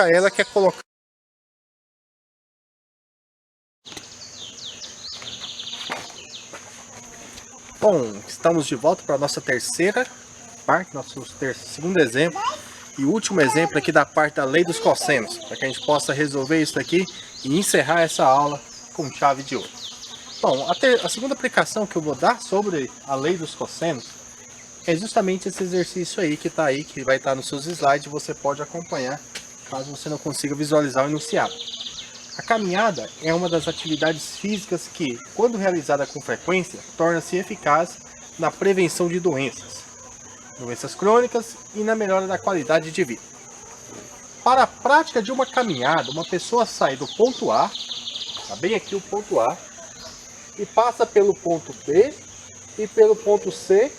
colocar ela, que é colocar... Bom, estamos de volta para a nossa terceira parte, nosso segundo exemplo e último exemplo aqui da parte da lei dos cossenos, para que a gente possa resolver isso aqui e encerrar essa aula com chave de ouro. Bom, a segunda aplicação que eu vou dar sobre a lei dos cossenos é justamente esse exercício aí que está aí, que vai estar nos seus slides, você pode acompanhar caso você não consiga visualizar o enunciado. A caminhada é uma das atividades físicas que, quando realizada com frequência, torna-se eficaz na prevenção de doenças crônicas e na melhora da qualidade de vida. Para a prática de uma caminhada, uma pessoa sai do ponto A, está bem aqui o ponto A, e passa pelo ponto B e pelo ponto C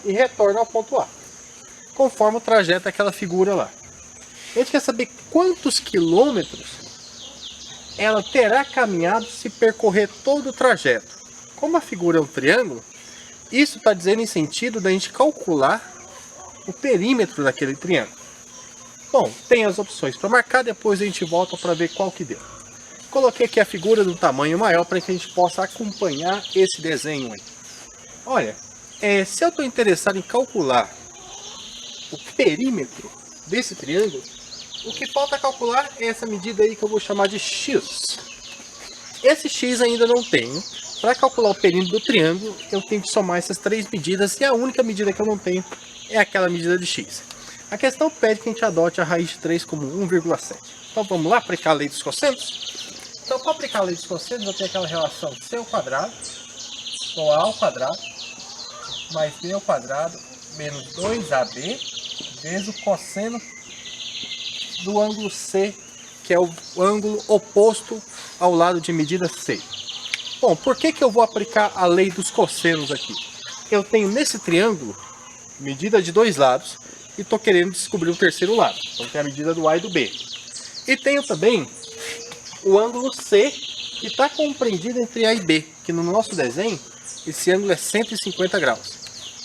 e retorna ao ponto A, conforme o trajeto daquela figura lá. A gente quer saber quantos quilômetros ela terá caminhado se percorrer todo o trajeto. Como a figura é um triângulo, isso está dizendo em sentido da gente calcular o perímetro daquele triângulo. Bom, tem as opções para marcar, depois a gente volta para ver qual que deu. Coloquei aqui a figura do tamanho maior para que a gente possa acompanhar esse desenho aí. Olha, se eu estou interessado em calcular o perímetro desse triângulo, o que falta calcular é essa medida aí que eu vou chamar de x. Esse x ainda não tenho. Para calcular o perímetro do triângulo, eu tenho que somar essas três medidas, e a única medida que eu não tenho é aquela medida de x. A questão pede que a gente adote a raiz de 3 como 1,7. Então vamos lá aplicar a lei dos cossenos? Então, para aplicar a lei dos cossenos, eu tenho aquela relação c ao quadrado igual a ao quadrado mais b ao quadrado menos 2ab vezes o cosseno do ângulo C, que é o ângulo oposto ao lado de medida C. Bom, por que eu vou aplicar a lei dos cossenos aqui? Eu tenho nesse triângulo medida de dois lados e estou querendo descobrir o terceiro lado. Então tem a medida do A e do B. E tenho também o ângulo C, que está compreendido entre A e B, que no nosso desenho esse ângulo é 150 graus.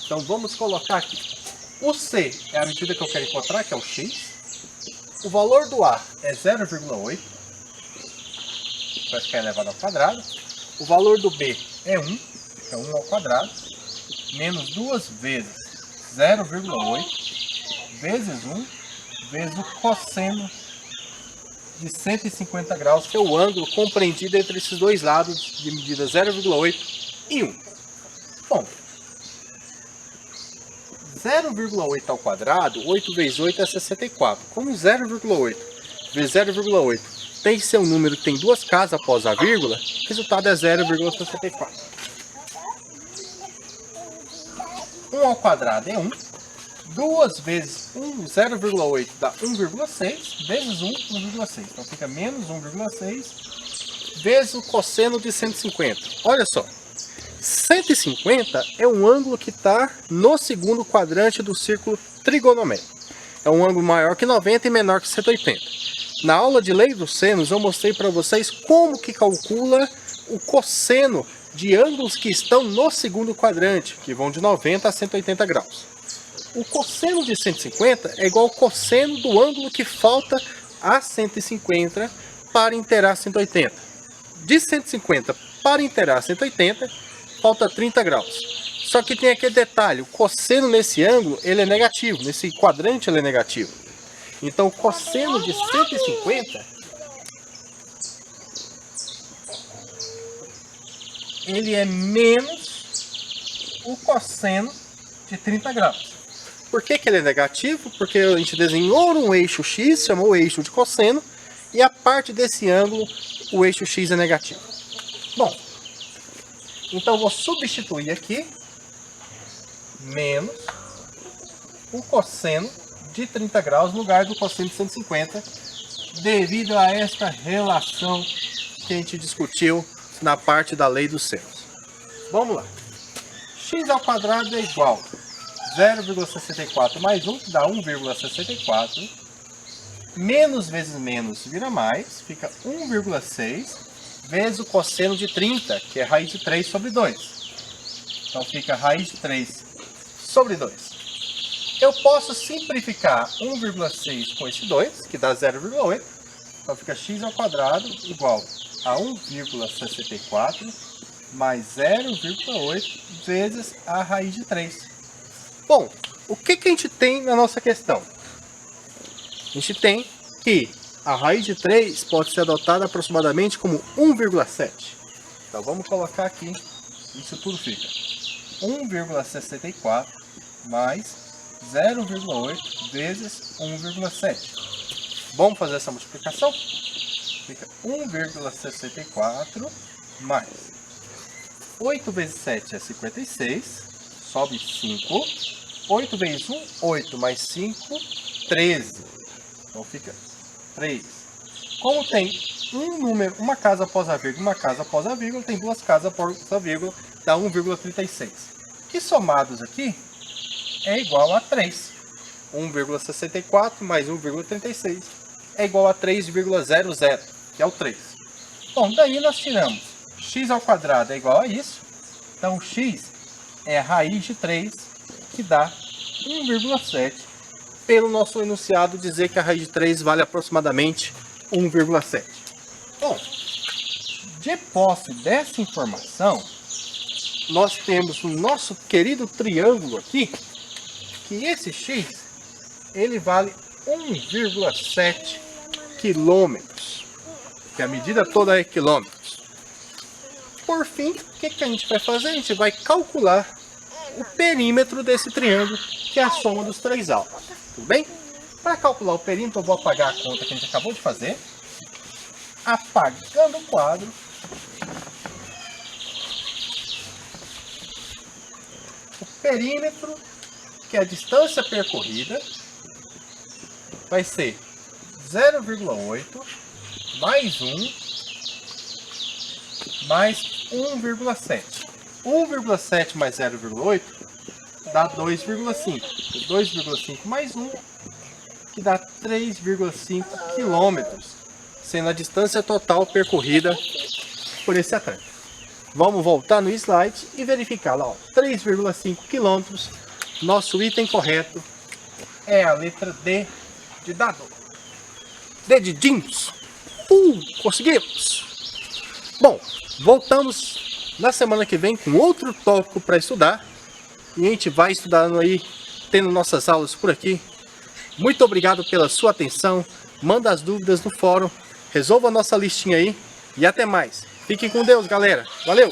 Então vamos colocar aqui. O C é a medida que eu quero encontrar, que é o x. O valor do A é 0,8, vai ficar elevado ao quadrado. O valor do B é 1, que é 1 ao quadrado, menos 2 vezes 0,8, vezes 1, vezes o cosseno de 150 graus, que é o ângulo compreendido entre esses dois lados de medida 0,8 e 1. Bom, 0,8 ao quadrado, 8 vezes 8 é 64. Como 0,8 vezes 0,8 tem que ser um número que tem duas casas após a vírgula, o resultado é 0,64. 1 ao quadrado é 1. 2 vezes 0,8 dá 1,6, vezes 1, 1,6. Então fica menos 1,6 vezes o cosseno de 150. Olha só. 150 é um ângulo que está no segundo quadrante do círculo trigonométrico. É um ângulo maior que 90 e menor que 180. Na aula de lei dos senos eu mostrei para vocês como que calcula o cosseno de ângulos que estão no segundo quadrante, que vão de 90 a 180 graus. O cosseno de 150 é igual ao cosseno do ângulo que falta a 150 para inteirar 180. De 150 para inteirar 180, falta 30 graus. Só que tem aquele detalhe, o cosseno nesse ângulo ele é negativo, nesse quadrante ele é negativo. Então o cosseno de 150, ele é menos o cosseno de 30 graus. Por que ele é negativo? Porque a gente desenhou um eixo x, chamou o eixo de cosseno, e a parte desse ângulo, o eixo x é negativo. Bom, então vou substituir aqui menos o cosseno de 30 graus no lugar do cosseno de 150, devido a esta relação que a gente discutiu na parte da lei dos senos. Vamos lá. X ao quadrado é igual a 0,64 mais 1, que dá 1,64. Menos vezes menos vira mais, fica 1,6 vezes o cosseno de 30, que é raiz de 3 sobre 2. Então fica raiz de 3 sobre 2. Eu posso simplificar 1,6 com esse 2, que dá 0,8. Então fica x ao quadrado igual a 1,64 mais 0,8 vezes a raiz de 3. Bom, o que a gente tem na nossa questão? A gente tem que a raiz de 3 pode ser adotada aproximadamente como 1,7. Então vamos colocar aqui, isso tudo fica 1,64 mais 0,8 vezes 1,7. Vamos fazer essa multiplicação? Fica 1,64 mais 8 vezes 7 é 56, sobe 5. 8 vezes 1, 8 mais 5, 13. Então fica 3. Como tem um número, uma casa após a vírgula, uma casa após a vírgula, tem duas casas após a vírgula, dá 1,36. Que somados aqui é igual a 3. 1,64 mais 1,36 é igual a 3,00, que é o 3. Bom, daí nós tiramos x ao quadrado é igual a isso. Então x é a raiz de 3, que dá 1,7. Pelo nosso enunciado dizer que a raiz de 3 vale aproximadamente 1,7. Bom, de posse dessa informação, nós temos no nosso querido triângulo aqui, que esse x, ele vale 1,7 quilômetros, que a medida toda é quilômetros. Por fim, o que a gente vai fazer? A gente vai calcular o perímetro desse triângulo, que é a soma dos três ângulos. Tudo bem? Para calcular o perímetro, eu vou apagar a conta que a gente acabou de fazer. Apagando o quadro. O perímetro, que é a distância percorrida, vai ser 0,8 mais 1 mais 1,7. 1,7 mais 0,8 dá 2,5. 2,5 mais 1, que dá 3,5 quilômetros, sendo a distância total percorrida por esse atleta. Vamos voltar no slide e verificar lá, 3,5 quilômetros. Nosso item correto é a letra D de dado. D de jeans. Conseguimos! Bom, voltamos na semana que vem com outro tópico para estudar. E a gente vai estudando aí, tendo nossas aulas por aqui. Muito obrigado pela sua atenção. Manda as dúvidas no fórum. Resolva a nossa listinha aí. E até mais. Fiquem com Deus, galera. Valeu!